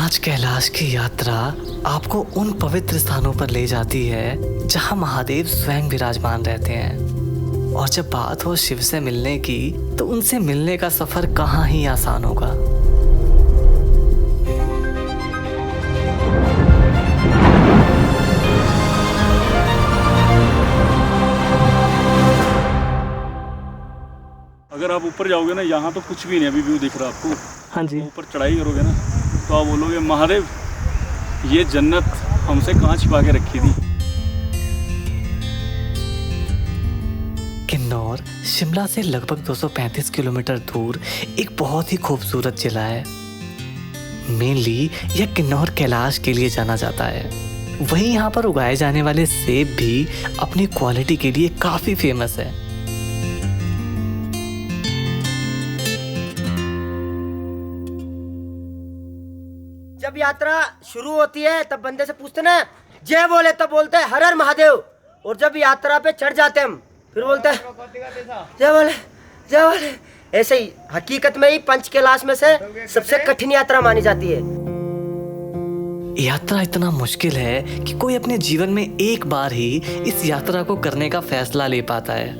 5 कैलाश की यात्रा आपको उन पवित्र स्थानों पर ले जाती है जहां महादेव स्वयं विराजमान रहते हैं। और जब बात हो शिव से मिलने की, तो उनसे मिलने का सफर कहाँ ही आसान होगा। अगर आप ऊपर जाओगे ना, यहाँ तो कुछ भी नहीं अभी व्यू दिख रहा आपको। हाँ जी। ऊपर चढ़ाई करोगे ना तो आप बोलोगे महादेव ये जन्नत हमसे कहाँ छिपा के रखी थी। किन्नौर शिमला से लगभग 235 किलोमीटर दूर एक बहुत ही खूबसूरत जिला है। मेनली यह किन्नौर कैलाश के लिए जाना जाता है। वहीं यहाँ पर उगाए जाने वाले सेब भी अपनी क्वालिटी के लिए काफी फेमस है। जब यात्रा शुरू होती है तब बंदे से पूछते ना, जय बोले तब बोलते हैं हर हर महादेव। और जब यात्रा पे चढ़ जाते हम फिर बोलते हैं जय बोले जय बोले। ऐसे ही हकीकत में ही 5 कैलाश में से सबसे कठिन यात्रा मानी जाती है। यात्रा इतना मुश्किल है कि कोई अपने जीवन में एक बार ही इस यात्रा को करने का फैसला ले पाता है।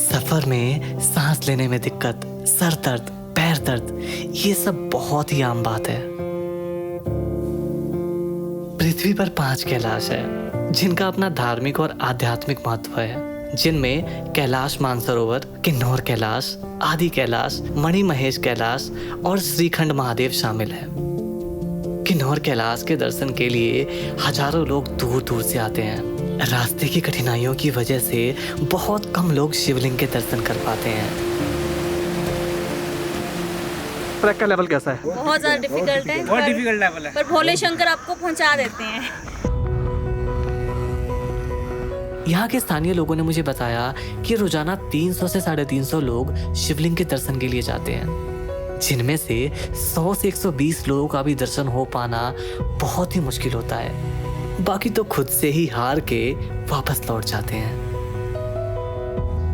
सफर में सांस लेने में दिक्कत, सर दर्द, पैर दर्द, ये सब बहुत ही आम बात है। पृथ्वी पर 5 कैलाश है जिनका अपना धार्मिक और आध्यात्मिक महत्व है, जिनमें कैलाश मानसरोवर, किन्नौर कैलाश, आदि कैलाश, मणि महेश कैलाश और श्रीखंड महादेव शामिल है। किन्नौर कैलाश के दर्शन के लिए हजारों लोग दूर दूर से आते हैं। रास्ते की कठिनाइयों की वजह से बहुत कम लोग शिवलिंग के दर्शन कर पाते हैं। ट्रैक का लेवल कैसा है? बहुत ज़्यादा डिफिकल्ट है। बहुत डिफिकल्ट लेवल है, पर भोले शंकर आपको पहुंचा देते हैं। यहाँ के स्थानीय लोगों ने मुझे बताया कि रोजाना 300 से 350 लोग शिवलिंग के दर्शन के लिए जाते हैं, जिनमें से 100 से 120 लोगों का भी दर्शन हो पाना बहुत ही मुश्किल होता है। बाकी तो खुद से ही हार के वापस लौट जाते हैं।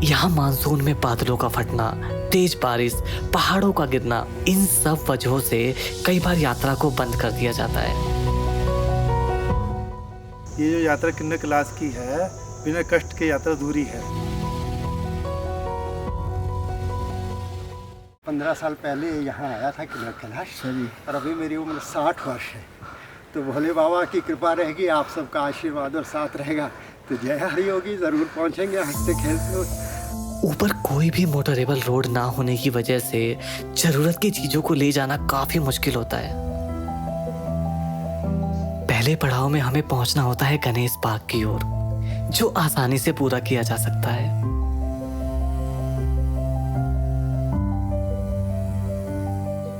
यहाँ मानसून में बादलों का फटना, तेज बारिश, पहाड़ों का गिरना, इन सब वजहों से कई बार यात्रा को बंद कर दिया जाता है। ये जो यात्रा किन्नौर कैलाश की है, बिना कष्ट के यात्रा अधूरी है। 15 साल पहले यहाँ आया था किन्नौर कैलाश, और अभी मेरी उम्र 60 वर्ष है। तो भोले बाबा की कृपा रहेगी, आप सबका आशीर्वाद और साथ रहेगा तो जय हरि होगी, ज़रूर पहुँचेंगे हंसते खेलते। ऊपर कोई भी मोटरेबल रोड ना होने की वजह से जरूरत की चीजों को ले जाना काफी मुश्किल होता है। पहले पड़ाव में हमें पहुंचना होता है गणेश बाग की ओर, जो आसानी से पूरा किया जा सकता है।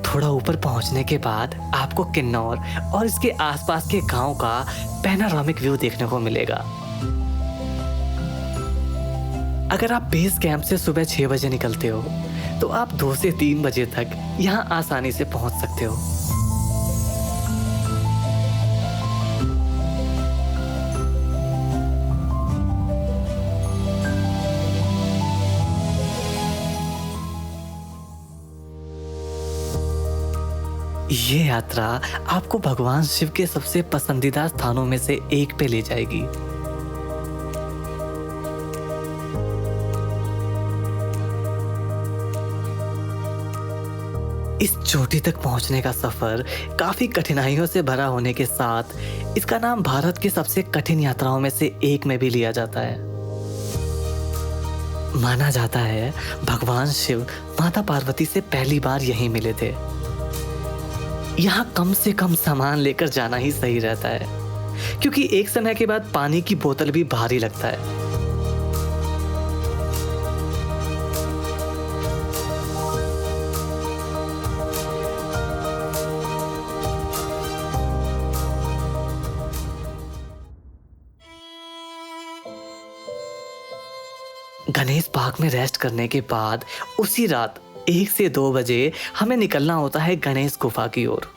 थोड़ा ऊपर पहुंचने के बाद आपको किन्नौर और इसके आसपास के गांव का पैनोरामिक व्यू देखने को मिलेगा। अगर आप बेस कैंप से सुबह 6 बजे निकलते हो तो आप 2 से 3 बजे तक यहाँ आसानी से पहुंच सकते हो। ये यात्रा आपको भगवान शिव के सबसे पसंदीदा स्थानों में से एक पे ले जाएगी। इस चोटी तक पहुंचने का सफर काफी कठिनाइयों से भरा होने के साथ इसका नाम भारत की सबसे कठिन यात्राओं में से एक में भी लिया जाता है। माना जाता है भगवान शिव माता पार्वती से पहली बार यहीं मिले थे। यहाँ कम से कम सामान लेकर जाना ही सही रहता है, क्योंकि एक समय के बाद पानी की बोतल भी भारी लगता है। गणेश बाग में रेस्ट करने के बाद उसी रात 1 से 2 बजे हमें निकलना होता है गणेश गुफा की ओर।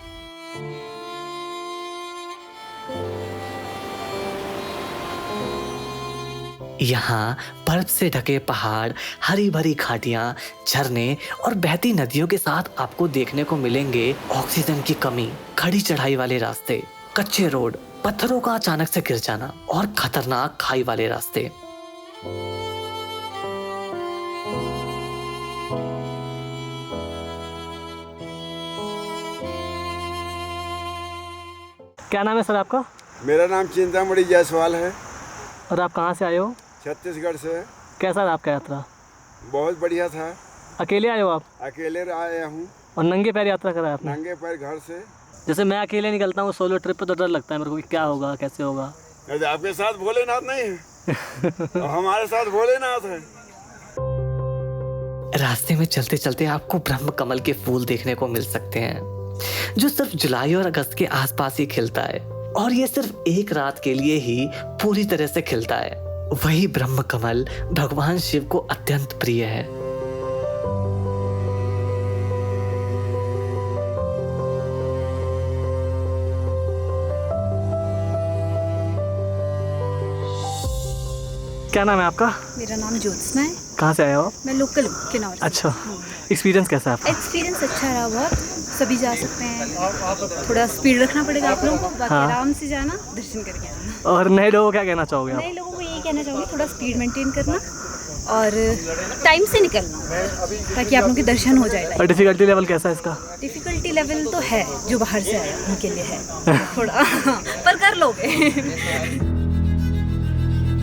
यहाँ बर्फ से ढके पहाड़, हरी भरी घाटियां, झरने और बहती नदियों के साथ आपको देखने को मिलेंगे ऑक्सीजन की कमी, खड़ी चढ़ाई वाले रास्ते, कच्चे रोड, पत्थरों का अचानक से गिर जाना और खतरनाक खाई वाले रास्ते। क्या नाम है सर आपका? मेरा नाम चिंतामणि जायसवाल है। और आप कहाँ से आए हो? छत्तीसगढ़ से। कैसा रहा आपका यात्रा? बहुत बढ़िया था। अकेले आए हो आप? अकेले आया हूँ। और नंगे पैर यात्रा करा आपने? नंगे पैर घर से। जैसे मैं अकेले निकलता हूँ सोलो ट्रिप पे तो डर लगता है मेरे को कि क्या होगा, कैसे होगा। अरे आपके साथ भोलेनाथ नहीं है और हमारे साथ भोलेनाथ है। रास्ते में चलते चलते आपको ब्रह्म कमल के फूल देखने को मिल सकते हैं, जो सिर्फ जुलाई और अगस्त के आसपास ही खिलता है, और ये सिर्फ एक रात के लिए ही पूरी तरह से खिलता है। वही ब्रह्म कमल भगवान शिव को अत्यंत प्रिय है। क्या नाम है आपका? मेरा नाम ज्योत्सना है। कहाँ से आए हो आप? मैं लोकल हूँ किन्नौर से। अच्छा, एक्सपीरियंस कैसा है आपका? एक्सपीरियंस अच्छा रहा बहुत। सभी जा सकते हैं, थोड़ा स्पीड रखना पड़ेगा आप लोगों को, बाकी हाँ। आराम से जाना, दर्शन करके आना। और नए लोगों को क्या कहना चाहोगे आप? नए लोगों को यही कहना चाहूँगी, थोड़ा स्पीड मेंटेन करना और टाइम से निकलना ताकि आप लोगों के दर्शन हो जाए। और डिफिकल्टी लेवल कैसा है इसका? डिफिकल्टी लेवल तो है, जो बाहर से आए उनके लिए है थोड़ा पर कर लोगे।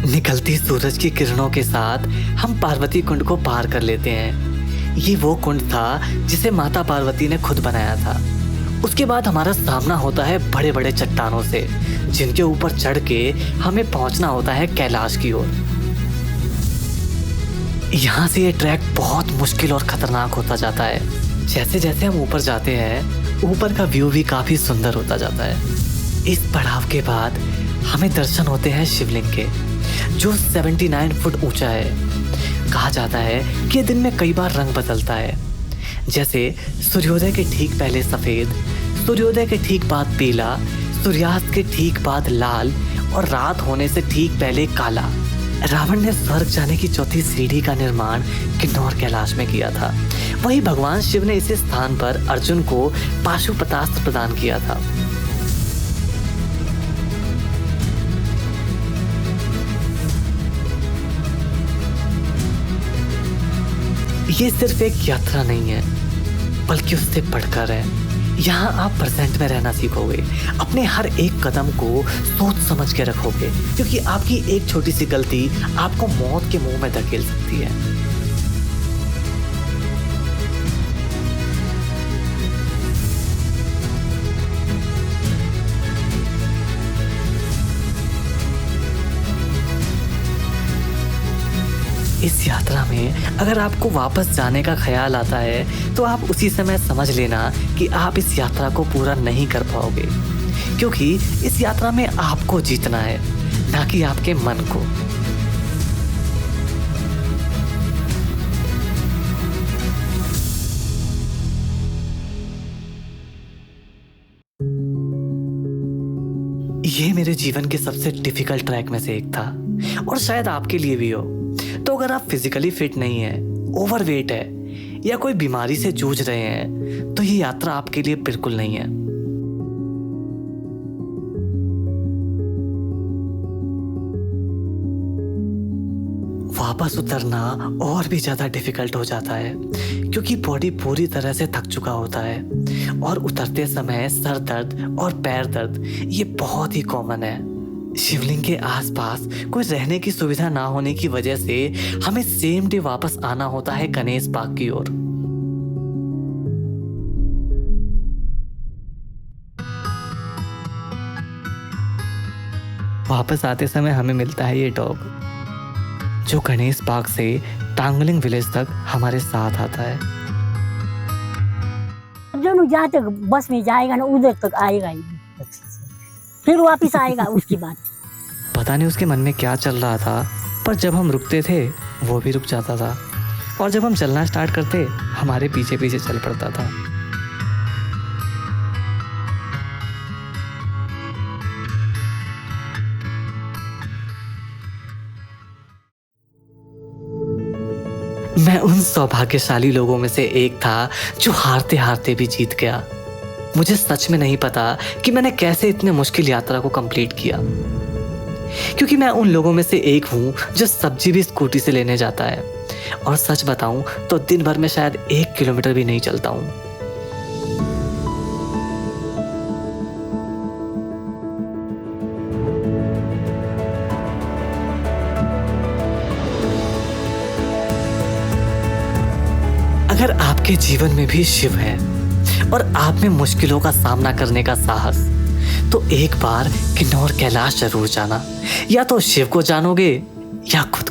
निकलती सूरज की किरणों के साथ हम पार्वती कुंड को पार कर लेते हैं। ये वो कुंड था जिसे माता पार्वती ने खुद बनाया था। उसके बाद हमारा सामना होता है बड़े बड़े चट्टानों से, जिनके ऊपर चढ़ के हमें पहुंचना होता है कैलाश की ओर। यहाँ से ये ट्रैक बहुत मुश्किल और खतरनाक होता जाता है। जैसे जैसे हम ऊपर जाते हैं, ऊपर का व्यू भी काफी सुंदर होता जाता है। इस पड़ाव के बाद हमें दर्शन होते हैं शिवलिंग के, जो 79 फुट ऊंचा है। कहा जाता है कि दिन में कई बार रंग बदलता है, जैसे सूर्योदय के ठीक पहले सफेद, सूर्योदय के ठीक बाद पीला, सूर्यास्त के ठीक बाद लाल और रात होने से ठीक पहले काला। रावण ने स्वर्ग जाने की चौथी सीढ़ी का निर्माण किन्नौर कैलाश में किया था। वही भगवान शिव ने इसी स्थान पर अर्जुन को पाशुपतास्त्र प्रदान किया था। ये सिर्फ एक यात्रा नहीं है, बल्कि उससे बढ़कर है। यहाँ आप प्रेजेंट में रहना सीखोगे, अपने हर एक कदम को सोच समझ के रखोगे, क्योंकि आपकी एक छोटी सी गलती आपको मौत के मुंह में धकेल सकती है। इस यात्रा में अगर आपको वापस जाने का ख्याल आता है तो आप उसी समय समझ लेना कि आप इस यात्रा को पूरा नहीं कर पाओगे, क्योंकि इस यात्रा में आपको जीतना है, ना कि आपके मन को। ये मेरे जीवन के सबसे डिफिकल्ट ट्रैक में से एक था, और शायद आपके लिए भी हो। तो अगर आप फिजिकली फिट नहीं है, ओवरवेट है या कोई बीमारी से जूझ रहे हैं, तो ये यात्रा आपके लिए बिल्कुल नहीं है। वापस उतरना और भी ज्यादा डिफिकल्ट हो जाता है, क्योंकि बॉडी पूरी तरह से थक चुका होता है, और उतरते समय सर दर्द और पैर दर्द ये बहुत ही कॉमन है। शिवलिंग के आसपास कोई रहने की सुविधा ना होने की वजह से हमें सेम डे वापस आना होता है गणेश बाग की ओर। वापस आते समय हमें मिलता है ये डॉग, जो गणेश बाग से टांगलिंग विलेज तक हमारे साथ आता है। जो जहाँ तक बस में जाएगा ना उधर तक आएगा ही, फिर वापिस आएगा उसके बाद। पता नहीं उसके मन में क्या चल रहा था, पर जब हम रुकते थे वो भी रुक जाता था, और जब हम चलना स्टार्ट करते हमारे पीछे पीछे चल पड़ता था। मैं उन सौभाग्यशाली लोगों में से एक था जो हारते हारते भी जीत गया। मुझे सच में नहीं पता कि मैंने कैसे इतने मुश्किल यात्रा को कंप्लीट किया, क्योंकि मैं उन लोगों में से एक हूँ जो सब्जी भी स्कूटी से लेने जाता है, और सच बताऊं तो दिन भर में शायद 1 किलोमीटर भी नहीं चलता हूँ। अगर आपके जीवन में भी शिव है और आप में मुश्किलों का सामना करने का साहस, तो एक बार किन्नौर कैलाश जरूर जाना। या तो शिव को जानोगे या खुद